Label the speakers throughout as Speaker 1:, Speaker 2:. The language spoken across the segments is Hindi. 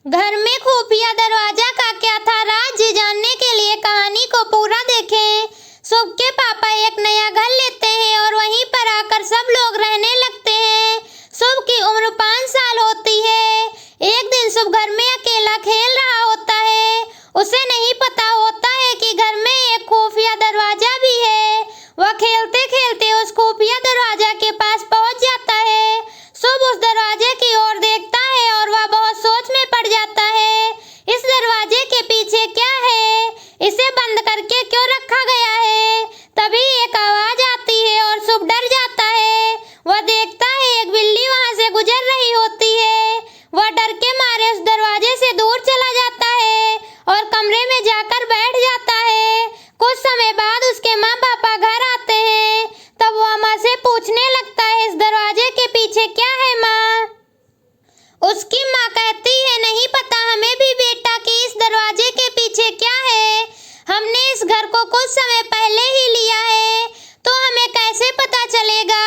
Speaker 1: घर में खुफिया दरवाजा का क्या था राज, जानने के लिए कहानी को पूरा देखें। शुभ के पापा एक नया घर लेते हैं और वहीं पर आकर सब लोग रहने लगते हैं। शुभ की उम्र 5 साल होती है। एक दिन शुभ घर में अकेला खेल रहा होता है। उसे नहीं पता होता है कि घर में एक खुफिया दरवाजा भी है। वह खेलते खेलते उस खुफिया दरवाजा के पास पहुंच जाता है। शुभ उस दरवाजे की ओर देखता है और वह बहुत सोच में पड़ जाता है। इस दरवाजे के पीछे क्या है? इसे बंद करके क्यों रखा गया है? तभी एक आवाज आती है और शुभ डर जाता है। वह देखता है एक बिल्ली वहां से गुजर रही होती है। वह डर के मारे उस दरवाजे से दूर चला जाता है और कमरे में जाकर बैठ जाता है। कुछ समय बाद उसके माँ पापा घर आते हैं। तब वह माँ से पूछने लगता है, इस दरवाजे के पीछे क्या है माँ? उसकी माँ कहती है, नहीं पता हमें भी बेटा कि इस दरवाजे के पीछे क्या है। हमने इस घर को कुछ समय पहले ही लिया है, तो हमें कैसे पता चलेगा?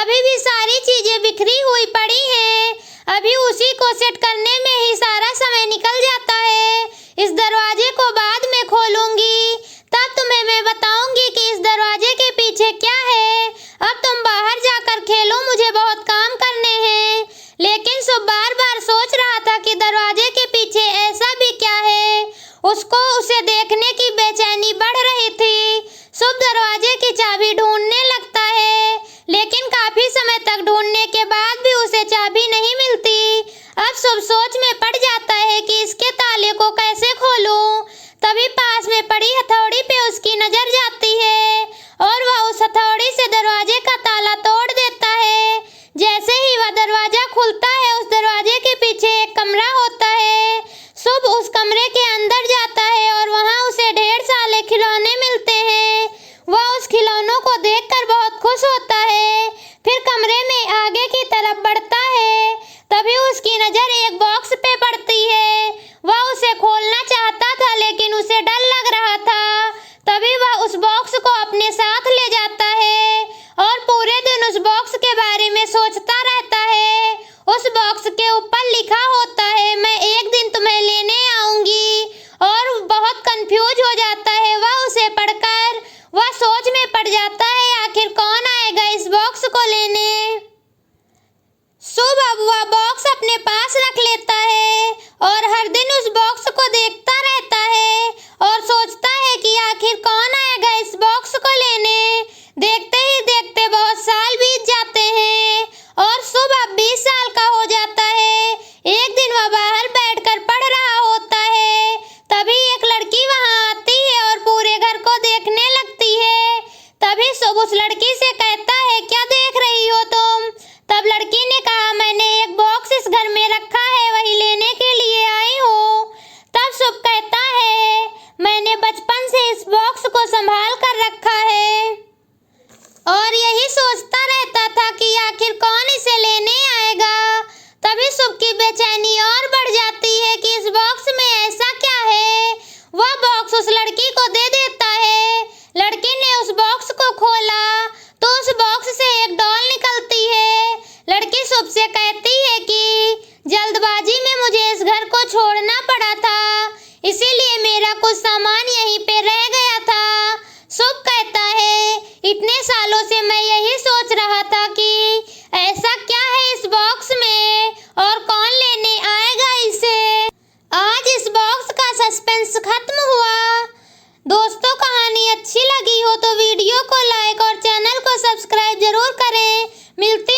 Speaker 1: अभी भी सारी चीजें बिखरी हुई पड़ी हैं। अभी उसी को सेट करने में ही सारा समय निकल जाता है। इस दरवाजे को बाद में खोलूंगी, तब तुम्हें मैं बताऊंगी कि इस दरवाजे के पीछे क्या है। अब तुम बाहर जाकर खेलो, मुझे बहुत काम करने हैं। लेकिन शुभ बार बार सोच रहा था कि दरवाजे के पीछे ऐसा भी क्या है। उसको उसे देखने की बेचैनी बढ़ रही थी। शुभ दरवाजे की चाबी ढूंढने लगता है, लेकिन काफी समय तक ढूंढने के बाद भी उसे चाबी नहीं मिलती। अब शुभ सोच में पड़ जाता है कि इसके ताले को कैसे खोलूं। तभी पास में पड़ी हथौड़ी पे उसकी नजर जाती है और वह उस हथौड़ी से दरवाजे का ताला तोड़ देता है। जैसे ही वह दरवाजा खुलता है, उस दरवाजे के पीछे एक कमरा होता है। शुभ उस कमरे के अंदर जाता है और वहां उसे ढेर सारे खिलौने मिलते हैं। वह उस खिलौनों को देखकर बहुत खुश होता है। फिर कमरे में आगे की तरफ बढ़ता है। तभी उसकी नजर एक बॉक्स पे पड़ती है। वह उसे खोलना चाहता था, लेकिन उसे डर लग रहा था। तभी वह उस बॉक्स को अपने साथ ले जाता है और पूरे दिन उस बॉक्स के बारे में सोचता रहता है। उस बॉक्स के ऊपर लिखा होता है, मैं एक दिन तुम्हें लेने आऊंगी। और बहुत कंफ्यूज हो जाता है वह उसे पढ़कर। वह सोच में पड़ जाता है, आखिर कौन आएगा इस बॉक्स को लेने। शुभ अब वह बॉक्स अपने पास रख लेता है और हर दिन उस बॉक्स को देखता रहता है और सोचता है कि आखिर कौन आएगा इस बॉक्स को लेने। देखते ही देखते बहुत साल बीत जाते हैं और शुभ अब 20 साल का हो जाता है। एक दिन वह बाहर बैठकर पढ़ रहा होता है। तभी एक लड़की वहां आती है और पूरे घर को देखने लगती है। तभी शुभ उस लड़की से कहता है, क्या देख रही हो तुम? तब लड़की ने कहा, मैंने एक बॉक्स इस घर में रखा है, वही लेने के लिए आई हूँ। तब शुभ कहता है, मैंने बचपन से इस बॉक्स को संभाल कर रखा है और यही सोचता रहता था कि आखिर कौन इसे लेने आएगा। तभी शुभ की बेचैनी और बढ़ जाती है कि इस बॉक्स में ऐसा क्या है। वह बॉक्स उस लड़की को दे देता है। लड़की ने उस बॉक्स को खोला तो उस बॉक्स से एक डॉल निकलती है। लड़की शुभ से कहती है कि जल्दबाजी में मुझे इस घर को छोड़ना पड़ा था, इसीलिए मेरा कुछ सामान यहीं पे रह गया था। शुभ कहता है, इतने सालों से मैं यही सोच रहा था कि ऐसा क्या है इस बॉक्स में और कौन लेने आएगा इसे। आज इस बॉक्स का सस्पेंस खत्म हुआ। दोस्तों, कहानी अच्छी लगी हो तो वीडियो को लाइक और चैनल को सब्सक्राइब जरूर करें। मिलते